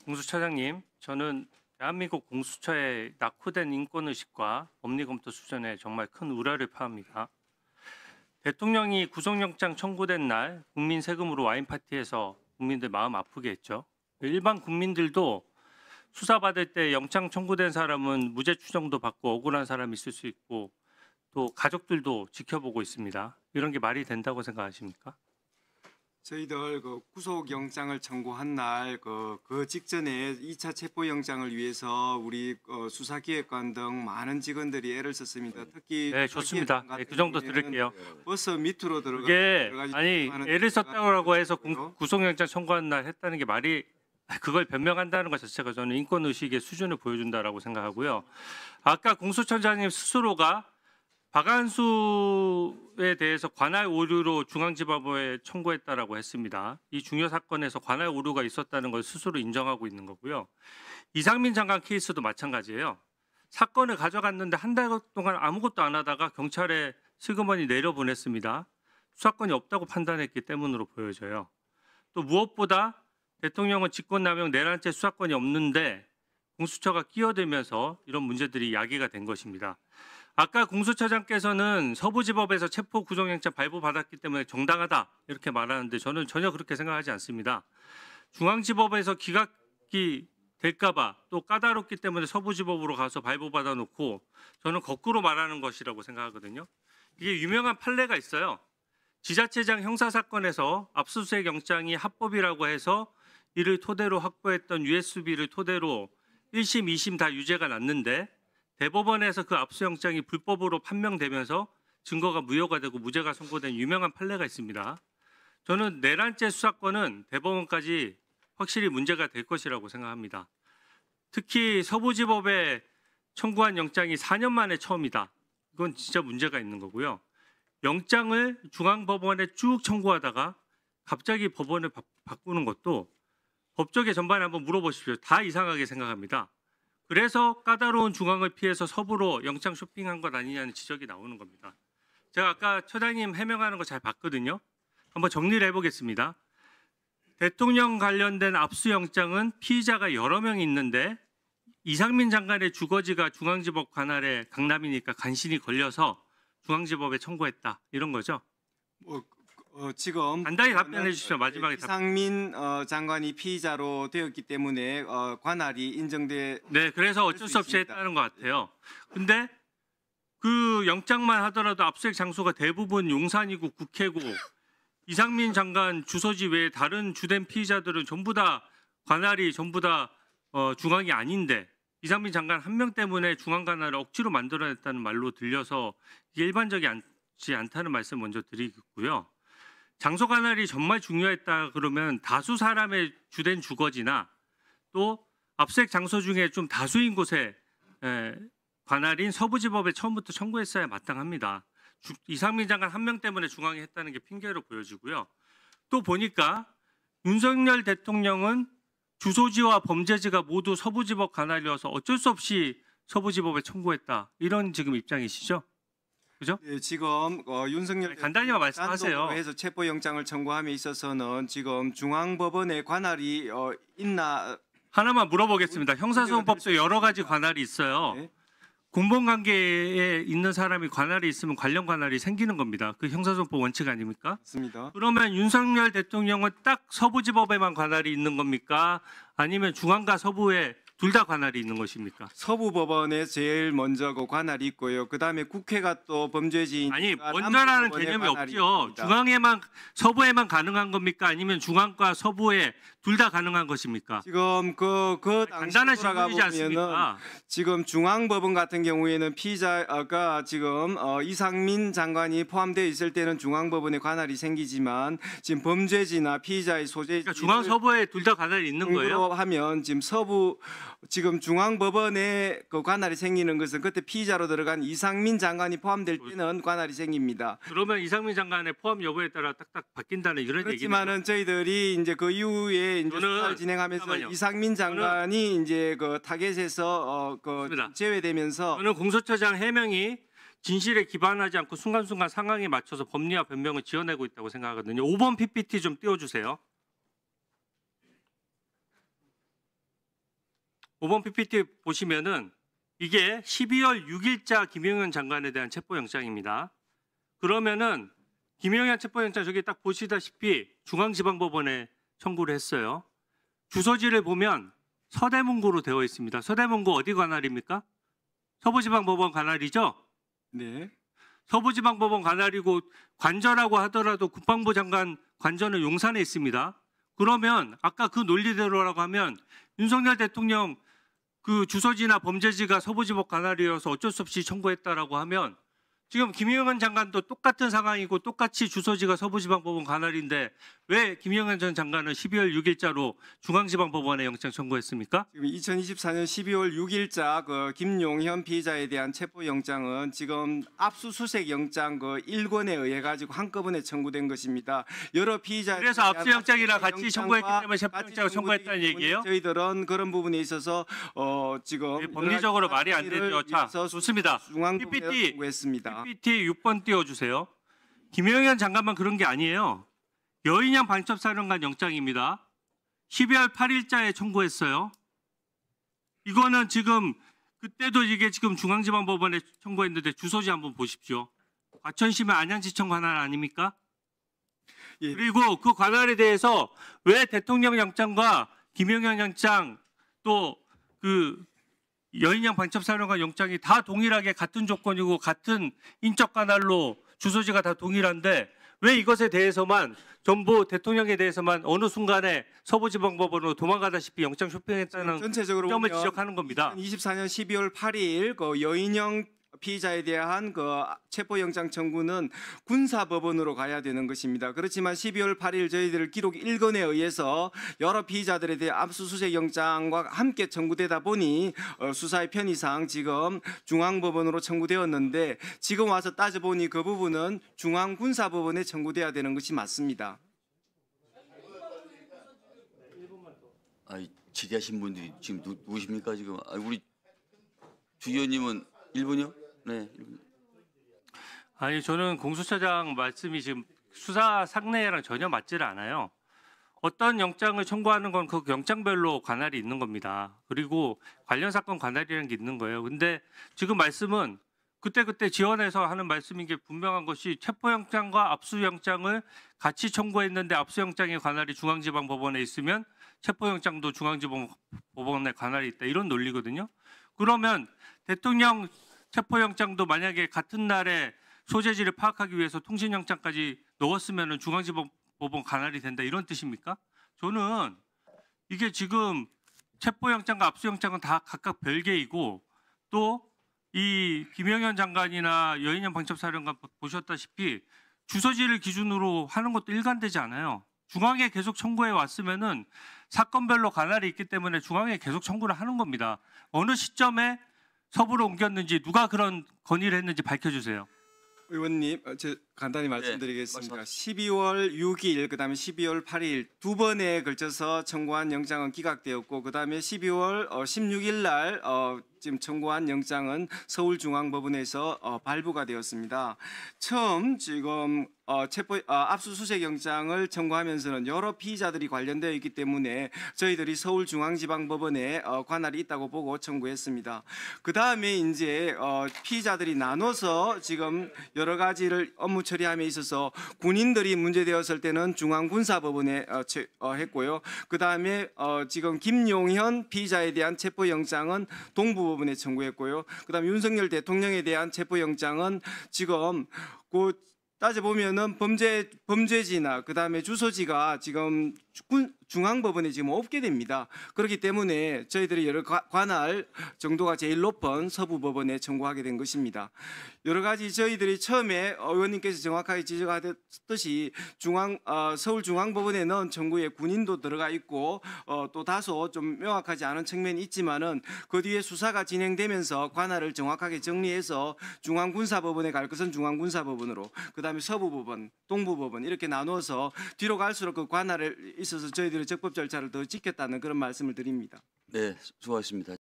공수처장님, 저는 대한민국 공수처의 낙후된 인권의식과 법리검토 수준에 정말 큰 우려를 표합니다. 대통령이 구속영장 청구된 날 국민 세금으로 와인 파티에서 국민들 마음 아프게 했죠. 일반 국민들도 수사받을 때 영장 청구된 사람은 무죄 추정도 받고 억울한 사람이 있을 수 있고 또 가족들도 지켜보고 있습니다. 이런 게 말이 된다고 생각하십니까? 저희들 구속영장을 청구한 날 그 직전에 2차 체포영장을 위해서 우리 수사기획관 등 많은 직원들이 애를 썼습니다. 특히 네, 좋습니다. 네, 그 정도 들을게요. 버스 밑으로 들어가 이게 아니 애를 썼다고 해서 구속영장 청구한 날 했다는 게 말이 그걸 변명한다는 것 자체가 저는 인권의식의 수준을 보여준다라고 생각하고요. 아까 공수처장님 스스로가 박한수에 대해서 관할 오류로 중앙지법에 청구했다라고 했습니다. 이 중요 사건에서 관할 오류가 있었다는 걸 스스로 인정하고 있는 거고요. 이상민 장관 케이스도 마찬가지예요. 사건을 가져갔는데 한 달 동안 아무것도 안 하다가 경찰에 슬그머니 내려보냈습니다. 수사권이 없다고 판단했기 때문으로 보여져요. 또 무엇보다 대통령은 직권남용 내란죄 수사권이 없는데 공수처가 끼어들면서 이런 문제들이 야기가 된 것입니다. 아까 공수처장께서는 서부지법에서 체포 구속영장 발부받았기 때문에 정당하다 이렇게 말하는데 저는 전혀 그렇게 생각하지 않습니다. 중앙지법에서 기각이 될까 봐 또 까다롭기 때문에 서부지법으로 가서 발부받아 놓고 저는 거꾸로 말하는 것이라고 생각하거든요. 이게 유명한 판례가 있어요. 지자체장 형사사건에서 압수수색 영장이 합법이라고 해서 이를 토대로 확보했던 USB를 토대로 1심, 2심 다 유죄가 났는데 대법원에서 그 압수영장이 불법으로 판명되면서 증거가 무효가 되고 무죄가 선고된 유명한 판례가 있습니다. 저는 내란죄 수사권은 대법원까지 확실히 문제가 될 것이라고 생각합니다. 특히 서부지법에 청구한 영장이 4년 만에 처음이다. 이건 진짜 문제가 있는 거고요. 영장을 중앙법원에 쭉 청구하다가 갑자기 법원을 바꾸는 것도 법조계 전반에 한번 물어보십시오. 다 이상하게 생각합니다. 그래서 까다로운 중앙을 피해서 서부로 영장 쇼핑한 것 아니냐는 지적이 나오는 겁니다. 제가 아까 처장님 해명하는 거 잘 봤거든요. 한번 정리를 해보겠습니다. 대통령 관련된 압수영장은 피의자가 여러 명이 있는데 이상민 장관의 주거지가 중앙지법 관할에 강남이니까 간신히 걸려서 중앙지법에 청구했다. 이런 거죠. 지금 간단히 답변해 주시죠. 마지막에 이상민 장관이 피의자로 되었기 때문에 관할이 인정돼. 네, 그래서 어쩔 수 없이 했다는 것 같아요. 근데 그 영장만 하더라도 압수수색 장소가 대부분 용산이고 국회고 이상민 장관 주소지 외에 다른 주된 피의자들은 전부 다 관할이 전부 다 중앙이 아닌데 이상민 장관 한 명 때문에 중앙 관할을 억지로 만들어냈다는 말로 들려서 이게 일반적이지 않다는 말씀 먼저 드리겠고요. 장소 관할이 정말 중요했다 그러면 다수 사람의 주된 주거지나 또 압수수색 장소 중에 좀 다수인 곳에 관할인 서부지법에 처음부터 청구했어야 마땅합니다. 이상민 장관 한 명 때문에 중앙이 했다는 게 핑계로 보여지고요. 또 보니까 윤석열 대통령은 주소지와 범죄지가 모두 서부지법 관할이어서 어쩔 수 없이 서부지법에 청구했다. 이런 지금 입장이시죠? 그죠? 네, 지금 윤석열 간단히만 말씀하세요. 해서 체포영장을 청구함에 있어서는 지금 중앙법원의 관할이 있나? 하나만 물어보겠습니다. 형사소송법도 여러 가지 관할이 있어요. 네. 공범관계에 있는 사람이 관할이 있으면 관련 관할이 생기는 겁니다. 그 형사소송법 원칙 아닙니까? 맞습니다. 그러면 윤석열 대통령은 딱 서부지법에만 관할이 있는 겁니까? 아니면 중앙과 서부에 둘 다 관할이 있는 것입니까? 서부법원에 제일 먼저 그 관할이 있고요. 그다음에 국회가 또 범죄지인 아니 먼저라는 개념이 없죠. 중앙에만 서부에만 가능한 겁니까? 아니면 중앙과 서부에 둘 다 가능한 것입니까? 지금 그 당시 간단한 돌아가 질문이지 보면은 않습니까? 지금 중앙법원 같은 경우에는 피의자가 지금 이상민 장관이 포함되어 있을 때는 중앙법원에 관할이 생기지만 지금 범죄지나 피의자의 소재 그러니까 중앙 서부에 둘 다 관할이 있는 거예요? 하면 지금 중앙법원에 그 관할이 생기는 것은 그때 피의자로 들어간 이상민 장관이 포함될 때는 관할이 생깁니다. 그러면 이상민 장관의 포함 여부에 따라 딱딱 바뀐다는 이런 얘기는 그렇지만은 저희들이 이제 그 이후에 이제 수사를 진행하면서 잠깐만요. 이상민 장관이 이제 그 타겟에서 제외되면서 저는 공수처장 해명이 진실에 기반하지 않고 순간순간 상황에 맞춰서 법리와 변명을 지어내고 있다고 생각하거든요. 5번 PPT 좀 띄워주세요. 5번 PPT 보시면은 이게 12월 6일자 김용현 장관에 대한 체포영장입니다. 그러면은 김용현 체포영장 저기 딱 보시다시피 중앙지방법원에 청구를 했어요. 주소지를 보면 서대문구로 되어 있습니다. 서대문구 어디 관할입니까? 서부지방법원 관할이죠? 네. 서부지방법원 관할이고 관저라고 하더라도 국방부 장관 관저는 용산에 있습니다. 그러면 아까 그 논리대로라고 하면 윤석열 대통령 그 주소지나 범죄지가 서부지법 관할이어서 어쩔 수 없이 청구했다라고 하면 지금 김용현 장관도 똑같은 상황이고 똑같이 주소지가 서부지방법원 관할인데 왜 김용현 전 장관은 12월 6일자로 중앙지방법원에 영장 청구했습니까? 지금 2024년 12월 6일자 그 김용현 피의자에 대한 체포 영장은 지금 압수수색 영장 그 1권에 의해 가지고 한꺼번에 청구된 것입니다. 여러 피의자 그래서 압수영장이랑 같이 청구했기 때문에 체포영장을 청구했다는 얘기예요? 저희들은 그런 부분에 있어서 지금 법리적으로 말이 안 되죠. 자, 좋습니다. 중앙법원에 청구했습니다. PPT 6번 띄워주세요. 김용현 장관만 그런 게 아니에요. 여인양 방첩사령관 영장입니다. 12월 8일자에 청구했어요. 이거는 지금 그때도 이게 지금 중앙지방법원에 청구했는데 주소지 한번 보십시오. 과천시면 안양지청 관할 아닙니까? 예. 그리고 그 관할에 대해서 왜 대통령 영장과 김용현 영장 또 그 여인양 방첩사령관 영장이 다 동일하게 같은 조건이고 같은 인적 관할로 주소지가 다 동일한데 왜 이것에 대해서만 전부 대통령에 대해서만 어느 순간에 서부지방법원으로 도망가다시피 영장 쇼핑했다는 전체적으로 점을 보면 지적하는 겁니다. 2024년 12월 8일 그 여인영 피의자에 대한 그 체포영장 청구는 군사법원으로 가야 되는 것입니다. 그렇지만 12월 8일 저희들 기록 1건에 의해서 여러 피의자들에 대해 압수수색 영장과 함께 청구되다 보니 수사의 편의상 지금 중앙법원으로 청구되었는데 지금 와서 따져보니 그 부분은 중앙군사법원에 청구돼야 되는 것이 맞습니다. 질의하신 분들이 지금 누구십니까 지금? 우리 주 의원님은 1분이요? 네. 1분. 아니 저는 공수처장 말씀이 지금 수사 상례랑 전혀 맞지를 않아요. 어떤 영장을 청구하는 건 그 영장별로 관할이 있는 겁니다. 그리고 관련 사건 관할이라는 게 있는 거예요. 근데 지금 말씀은 그때그때 지원해서 하는 말씀인 게 분명한 것이 체포영장과 압수영장을 같이 청구했는데 압수영장의 관할이 중앙지방법원에 있으면 체포영장도 중앙지방법원에 관할이 있다. 이런 논리거든요. 그러면 대통령 체포영장도 만약에 같은 날에 소재지를 파악하기 위해서 통신영장까지 넣었으면 중앙지방법원 관할이 된다. 이런 뜻입니까? 저는 이게 지금 체포영장과 압수영장은 다 각각 별개이고 또 이 김용현 장관이나 여인양 방첩사령관 보셨다시피 주소지를 기준으로 하는 것도 일관되지 않아요. 중앙에 계속 청구해 왔으면은 사건별로 관할이 있기 때문에 중앙에 계속 청구를 하는 겁니다. 어느 시점에 서부로 옮겼는지 누가 그런 건의를 했는지 밝혀주세요. 의원님, 간단히 말씀드리겠습니다. 12월 6일, 그다음에 12월 8일 두 번에 걸쳐서 청구한 영장은 기각되었고, 그다음에 12월 16일 날 지금 청구한 영장은 서울중앙법원에서 발부가 되었습니다. 처음 지금 압수수색 영장을 청구하면서는 여러 피의자들이 관련되어 있기 때문에 저희들이 서울중앙지방법원에 관할이 있다고 보고 청구했습니다. 그 다음에 이제 피의자들이 나눠서 지금 여러 가지를 업무 처리함에 있어서 군인들이 문제되었을 때는 중앙군사법원에 했고요. 그 다음에 지금 김용현 피의자에 대한 체포영장은 동부법원에 청구했고요. 그 다음에 윤석열 대통령에 대한 체포영장은 지금 따져보면은 범죄지나 그 다음에 주소지가 지금 중앙법원에 지금 없게 됩니다. 그렇기 때문에 저희들이 여러 관할 정도가 제일 높은 서부법원에 청구하게 된 것입니다. 여러 가지 저희들이 처음에 의원님께서 정확하게 지적하셨듯이 서울중앙법원에는 정부의 군인도 들어가 있고 또 다소 좀 명확하지 않은 측면이 있지만은 그 뒤에 수사가 진행되면서 관할을 정확하게 정리해서 중앙군사법원에 갈 것은 중앙군사법원으로, 그 다음에 서부법원, 동부법원 이렇게 나누어서 뒤로 갈수록 그 관할에 있어서 저희들이 적법 절차를 더 지켰다는 그런 말씀을 드립니다. 네, 수고하셨습니다.